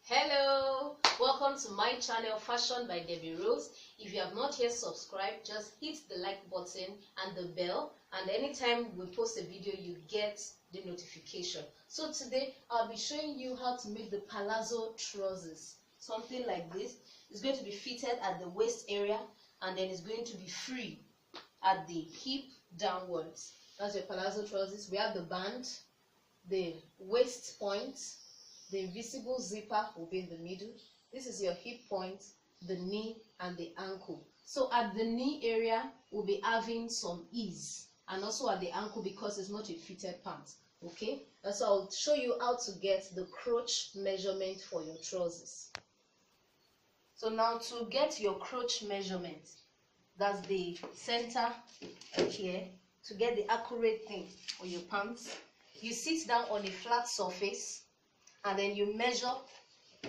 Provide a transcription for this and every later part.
Hello, welcome to my channel Fashion by Debbie Rose. If you have not yet subscribed, just hit the like button and the bell, and anytime we post a video you get the notification. So today I'll be showing you how to make the palazzo trousers. Something like this. It's going to be fitted at the waist area, and then it's going to be free at the hip downwards. That's your palazzo trousers. We have the band, the waist point, the invisible zipper will be in the middle. This is your hip point, the knee, and the ankle. So at the knee area, we'll be having some ease, and also at the ankle because it's not a fitted pant. Okay, and so I'll show you how to get the crotch measurement for your trousers. So now to get your crotch measurement, that's the center here, to get the accurate thing for your pants, you sit down on a flat surface, and then you measure.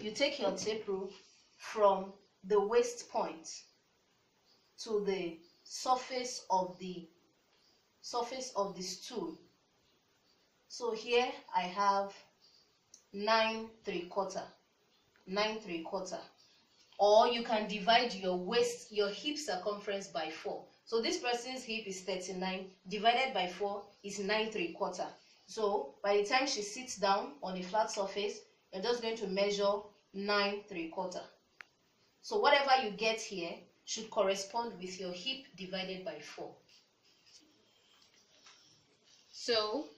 You take your tape rule from the waist point to the surface of the stool. So here I have 9 3/4, or you can divide your hip circumference by 4. So this person's hip is 39, divided by 4 is 9 3/4. So by the time she sits down on a flat surface, you're just going to measure 9 3/4. So whatever you get here should correspond with your hip divided by 4. So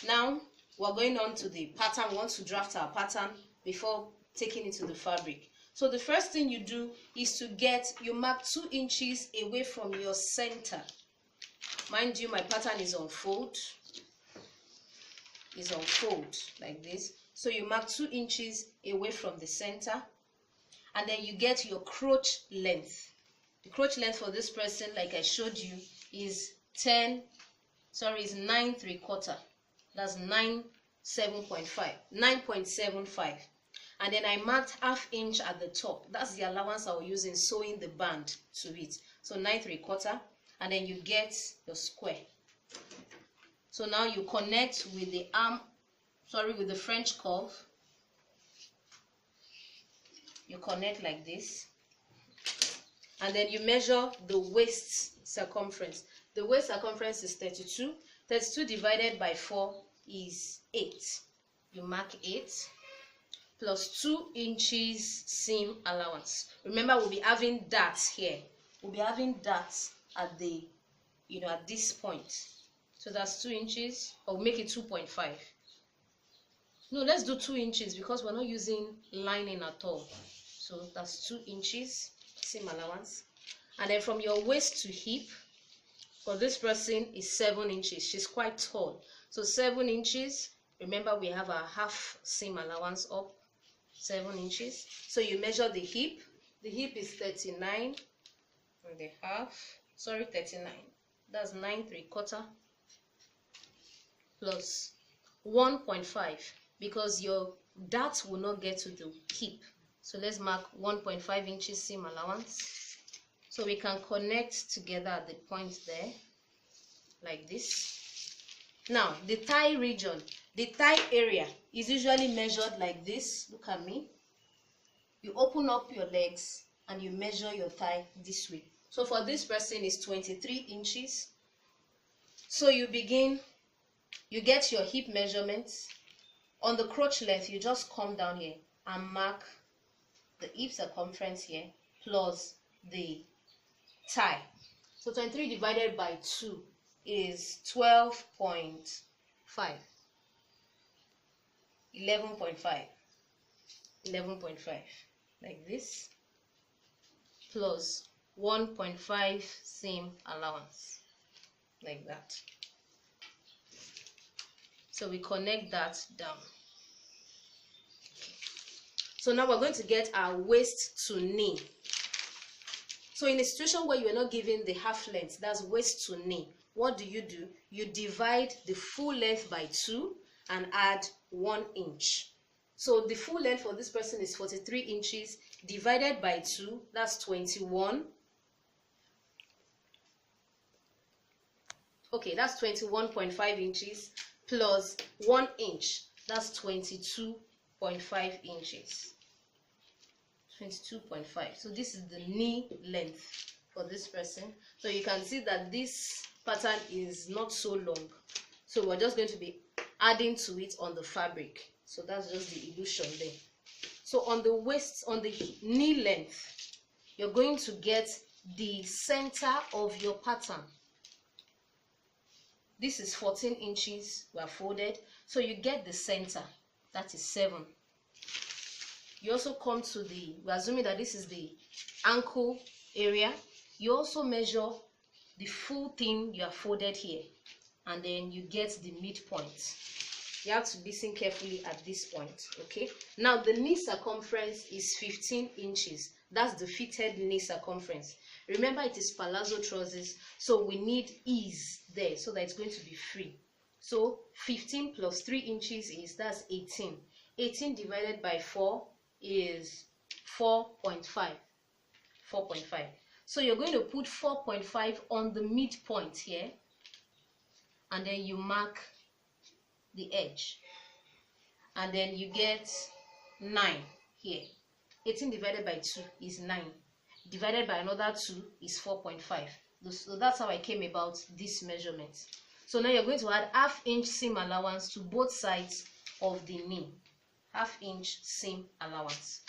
now we're going on to the pattern. We want to draft our pattern before taking it to the fabric. So the first thing you do is you mark 2 inches away from your center. Mind you, my pattern is on fold. Like this. So you mark 2 inches away from the center, and then you get your crotch length. The crotch length for this person, like I showed you, is 9 3/4. That's 9.75. And then I marked ½ inch at the top. That's the allowance I will use in sewing the band to it. So 9 3/4, and then you get your square. So now you connect with the with the French curve. You connect like this, and then you measure the waist circumference. The waist circumference is 32. 32 divided by 4 is 8. You mark 8 plus 2 inches seam allowance. Remember, we'll be having darts here. We'll be having darts at the, at this point. So that's 2 inches. I'll make it 2.5. No, let's do 2 inches because we're not using lining at all. So that's 2 inches seam allowance. And then from your waist to hip, for this person is 7 inches. She's quite tall. So 7 inches. Remember, we have our half seam allowance up. 7 inches. So you measure the hip. The hip is 39 and a half. 39. That's 9 3/4. Plus 1.5, because your dart will not get to the hip. So let's mark 1.5 inches seam allowance. So we can connect together at the point there, like this. Now, the thigh region, the thigh area is usually measured like this. Look at me. You open up your legs and you measure your thigh this way. So for this person is 23 inches. So you get your hip measurements. On the crotch length, you just come down here and mark the hip circumference here plus the thigh. So 23 divided by 2 is 12.5. 11.5. Like this. Plus 1.5 seam allowance. Like that. So we connect that down. So now we're going to get our waist to knee. So in a situation where you are not given the half length, that's waist to knee, what do? You divide the full length by 2 and add 1 inch. So the full length for this person is 43 inches divided by 2, that's 21. Okay, that's 21.5 inches plus 1 inch, that's 22.5 inches. 22.5. So this is the knee length for this person. So you can see that this pattern is not so long, so we're just going to be adding to it on the fabric. So that's just the illusion there. So on the waist, on the knee length, you're going to get the center of your pattern. This is 14 inches, we are folded, so you get the center, that is 7. You also come to the, we're assuming that this is the ankle area. You also measure the full thing you are folded here, and then you get the midpoint. You have to listen carefully at this point, okay? Now the knee circumference is 15 inches. That's the fitted knee circumference. Remember, it is palazzo trousers, so we need ease there so that it's going to be free. So 15 plus 3 inches is, that's 18. 18 divided by 4 is 4.5. 4.5. So you're going to put 4.5 on the midpoint here, and then you mark the edge, and then you get 9 here. 18 divided by 2 is 9. Divided by another 2 is 4.5. So that's how I came about this measurement. So now you're going to add ½ inch seam allowance to both sides of the knee. ½ inch seam allowance.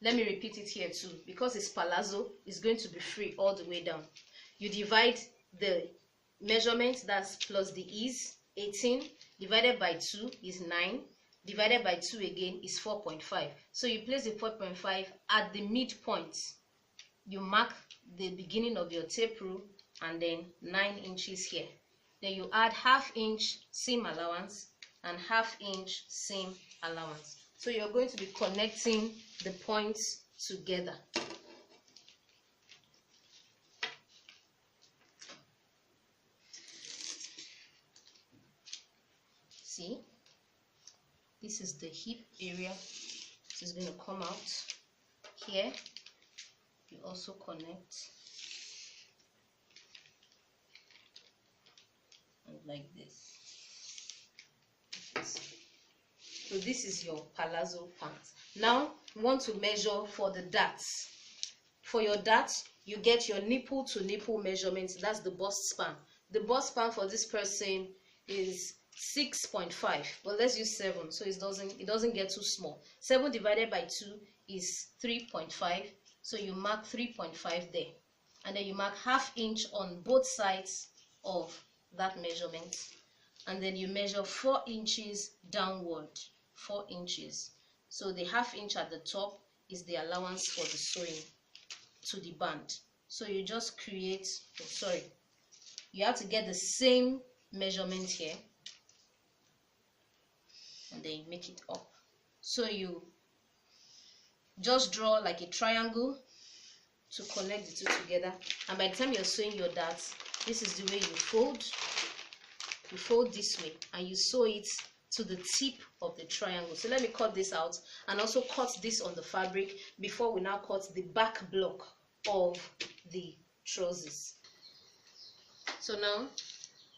Let me repeat it here too. Because it's palazzo, it's going to be free all the way down. You divide the measurement, that's plus the ease. 18 divided by 2 is 9. Divided by 2 again is 4.5. So you place the 4.5 at the midpoint. You mark the beginning of your tape rule, and then 9 inches here. Then you add ½ inch seam allowance and ½ inch seam allowance. So you're going to be connecting the points together. See? This is the hip area. This is going to come out here. You also connect, and like this. So this is your palazzo pants. Now you want to measure for the darts. For your darts, you get your nipple to nipple measurements. That's the bust span. The bust span for this person is 6.5, but let's use 7 so it doesn't get too small. 7 divided by 2 is 3.5, so you mark 3.5 there, and then you mark ½ inch on both sides of that measurement, and then you measure 4 inches downward. 4 inches. So the ½ inch at the top is the allowance for the sewing to the band. So you just create, you have to get the same measurement here, and then make it up. So you just draw like a triangle to connect the two together, and by the time you're sewing your darts, this is the way you fold. You fold this way and you sew it to the tip of the triangle. So let me cut this out and also cut this on the fabric before we now cut the back block of the trousers. So now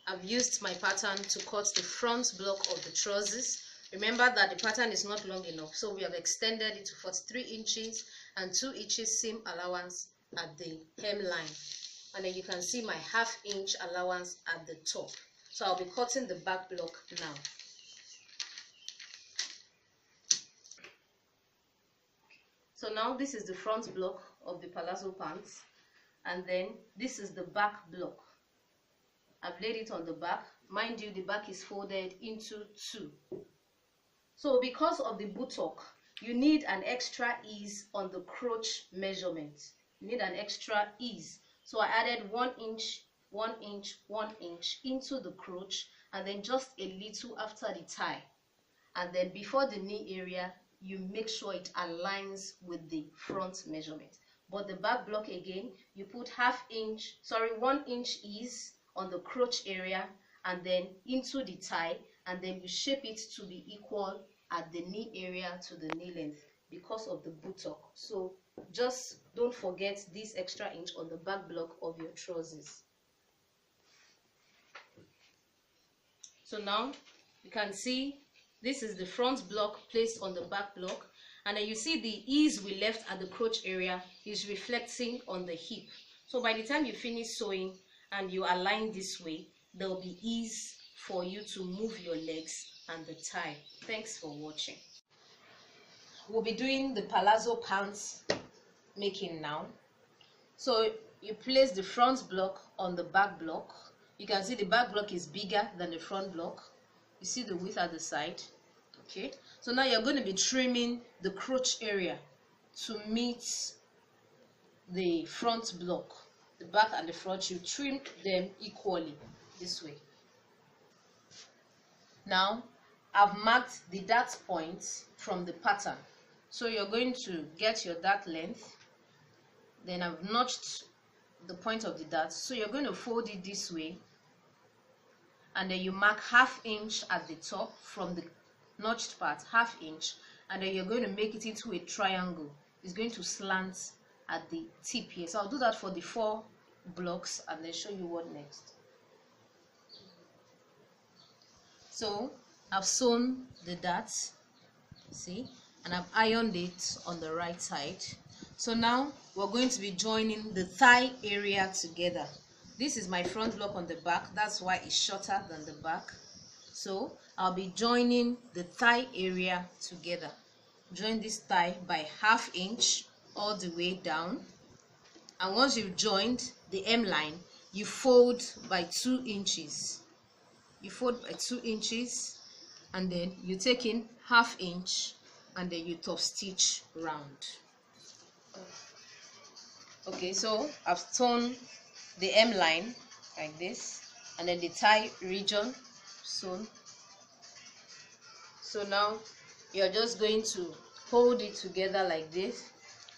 I've used my pattern to cut the front block of the trousers. Remember that the pattern is not long enough, so we have extended it to 43 inches and 2 inches seam allowance at the hemline, and then you can see my ½ inch allowance at the top. So I'll be cutting the back block now. So now this is the front block of the palazzo pants, and then this is the back block. I've laid it on the back. Mind you, the back is folded into 2. So because of the buttock, you need an extra ease on the crotch measurement. You need an extra ease. So I added 1 inch, 1 inch, 1 inch into the crotch, and then just a little after the thigh. And then before the knee area, you make sure it aligns with the front measurement. But the back block again, you put 1 inch ease on the crotch area and then into the thigh, and then you shape it to be equal at the knee area to the knee length because of the buttock. So just don't forget this extra inch on the back block of your trousers. So now you can see this is the front block placed on the back block, And then you see the ease we left at the crotch area is reflecting on the hip. So by the time you finish sewing and you align this way, there will be ease for you to move your legs and the tie. Thanks for watching. We'll be doing the palazzo pants making now. So you place the front block on the back block. You can see the back block is bigger than the front block. You see the width at the side. Okay, so now you're going to be trimming the crotch area to meet the front block. The back and the front, you trim them equally this way. Now I've marked the dart points from the pattern. So you're going to get your dart length. Then I've notched the point of the dart. So you're going to fold it this way. And then you mark 1/2 inch at the top from the notched part, 1/2 inch. And then you're going to make it into a triangle. It's going to slant at the tip here. So I'll do that for the 4 blocks and then show you what next. So I've sewn the darts, see, and I've ironed it on the right side. So now we're going to be joining the thigh area together. This is my front block on the back, that's why it's shorter than the back. So I'll be joining the thigh area together. Join this thigh by 1/2 inch all the way down. And once you've joined the M line, you fold by 2 inches. You fold by 2 inches and then you take in 1/2 inch and then you top stitch round. Okay, so I've sewn the M line like this and then the thigh region sewn. So now you're just going to hold it together like this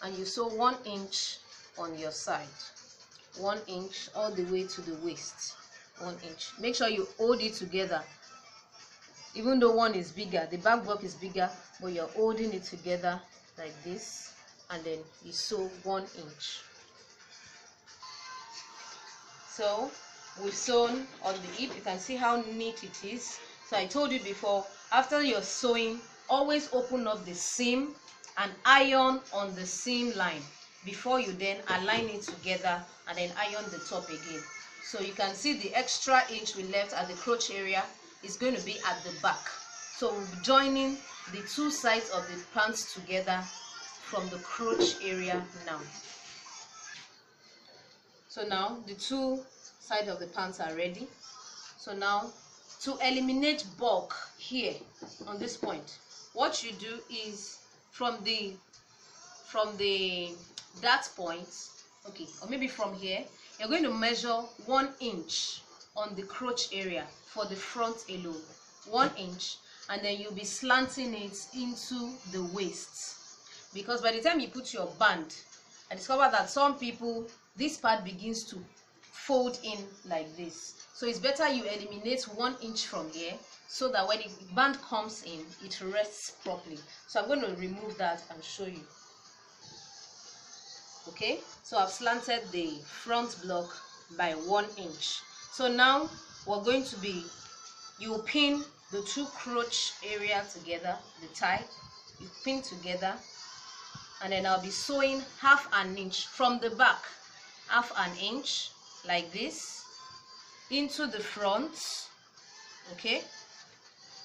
and you sew 1 inch on your side, 1 inch all the way to the waist, 1 inch. Make sure you hold it together. Even though one is bigger, the back block is bigger, but you're holding it together like this and then you sew 1 inch. So we've sewn on the hip. You can see how neat it is. So I told you before, after you're sewing, always open up the seam and iron on the seam line before you then align it together and then iron the top again. So you can see the extra inch we left at the crotch area is going to be at the back. So we'll be joining the 2 sides of the pants together from the crotch area now. So now the 2 sides of the pants are ready. So now to eliminate bulk here on this point, what you do is from the dart point, okay, or maybe from here, you're going to measure 1 inch on the crotch area for the front alone, 1 inch, and then you'll be slanting it into the waist. Because by the time you put your band, I discovered that some people, this part begins to fold in like this. So it's better you eliminate 1 inch from here so that when the band comes in, it rests properly. So I'm going to remove that and show you. Okay, so I've slanted the front block by 1 inch. So now we're going to be, you pin the 2 crotch area together, the tie, you pin together, and then I'll be sewing 1/2 inch from the back, 1/2 inch like this into the front, okay,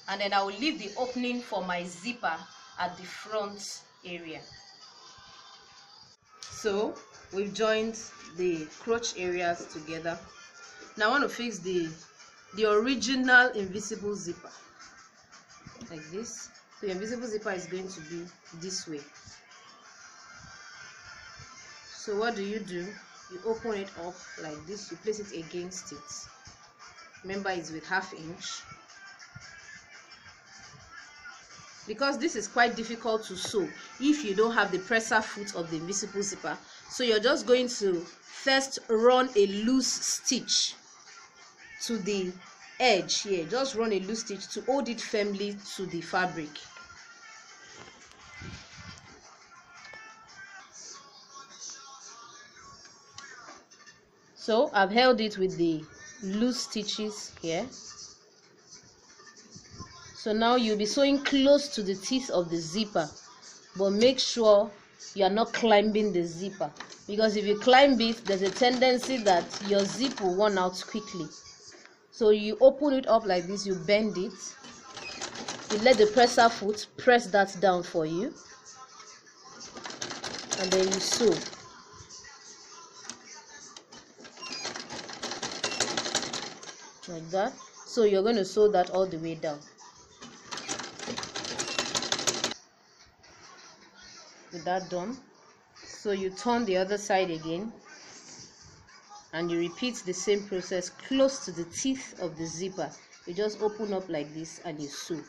and then I will leave the opening for my zipper at the front area. So we've joined the crotch areas together. Now I want to fix the original invisible zipper like this. So the invisible zipper is going to be this way. So what do? You open it up like this, you place it against it. Remember, it's with 1/2 inch. Because this is quite difficult to sew if you don't have the presser foot of the invisible zipper, so you're just going to first run a loose stitch to the edge here. Just run a loose stitch to hold it firmly to the fabric. So I've held it with the loose stitches here. So now you'll be sewing close to the teeth of the zipper. but make sure you are not climbing the zipper, because if you climb it, there's a tendency that your zip will run out quickly. So you open it up like this, you bend it, you let the presser foot press that down for you, and then you sew. Like that. So you're going to sew that all the way down. With that done, so you turn the other side again, and you repeat the same process close to the teeth of the zipper. You just open up like this and you sew.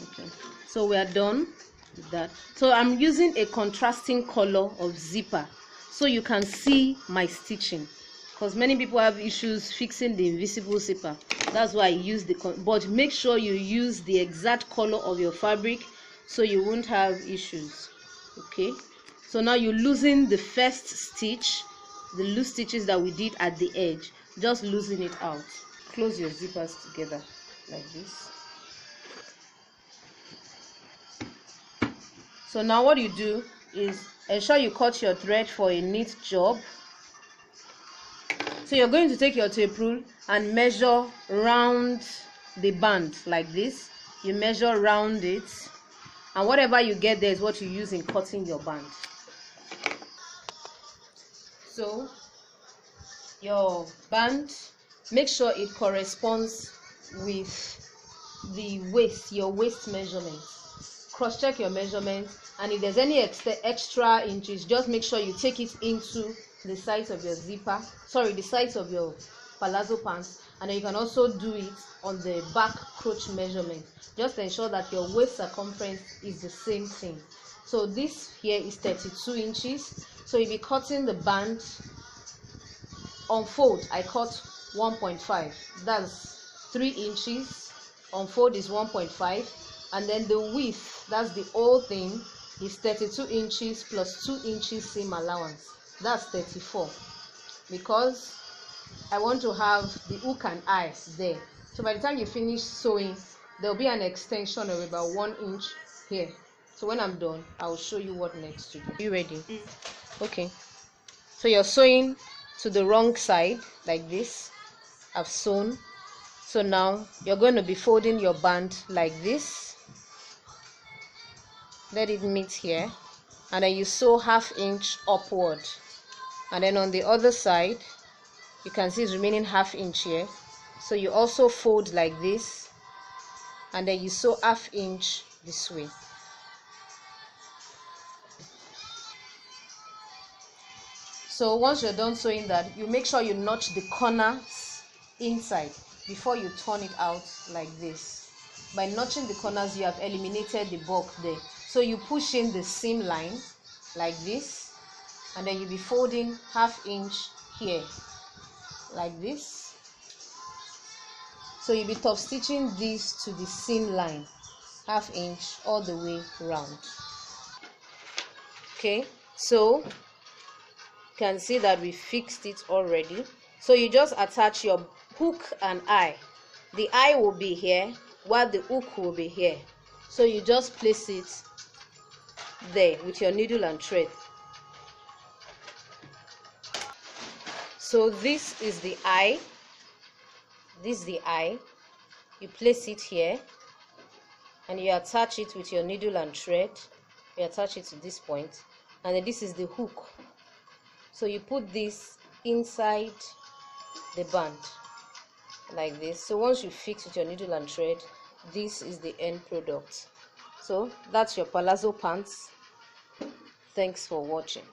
Okay, so we are done with that. So I'm using a contrasting color of zipper so you can see my stitching, because many people have issues fixing the invisible zipper. That's why I use but make sure you use the exact color of your fabric so you won't have issues. Okay, so now you loosen the first stitch, the loose stitches that we did at the edge, just loosen it out. Close your zippers together like this. So now what you do is ensure you cut your thread for a neat job. So you're going to take your tape rule and measure round the band like this. You measure round it, and whatever you get there is what you use in cutting your band. So your band, make sure it corresponds with the waist, your waist measurement. Cross check your measurement, and if there's any extra inches, just make sure you take it into the sides of your zipper, the sides of your palazzo pants, and then you can also do it on the back crotch measurement. Just ensure that your waist circumference is the same thing. So this here is 32 inches. So you'll be cutting the band. On fold, I cut 1.5. That's 3 inches. On fold is 1.5, and then the width, that's the whole thing, is 32 inches plus 2 inches seam allowance. That's 34, because I want to have the hook and eye there. So by the time you finish sewing, there will be an extension of about 1 inch here. So when I'm done, I'll show you what next to do. You ready? Okay, so you're sewing to the wrong side like this. I've sewn. So now you're going to be folding your band like this. Let it meet here, and then you sew 1/2 inch upward, and then on the other side you can see it's remaining 1/2 inch here. So you also fold like this, and then you sew 1/2 inch this way. So once you're done sewing that, you make sure you notch the corners inside before you turn it out like this. By notching the corners, you have eliminated the bulk there. So you push in the seam line like this, and then you'll be folding 1/2 inch here like this. So you'll be top stitching this to the seam line, 1/2 inch all the way round. Okay, so you can see that we fixed it already. So you just attach your hook and eye. The eye will be here while the hook will be here. So you just place it there with your needle and thread. So this is the eye. This is the eye. You place it here, and you attach it with your needle and thread. You attach it to this point, and then this is the hook. So you put this inside the band like this. So once you fix with your needle and thread, this is the end product. So that's your palazzo pants. Thanks for watching.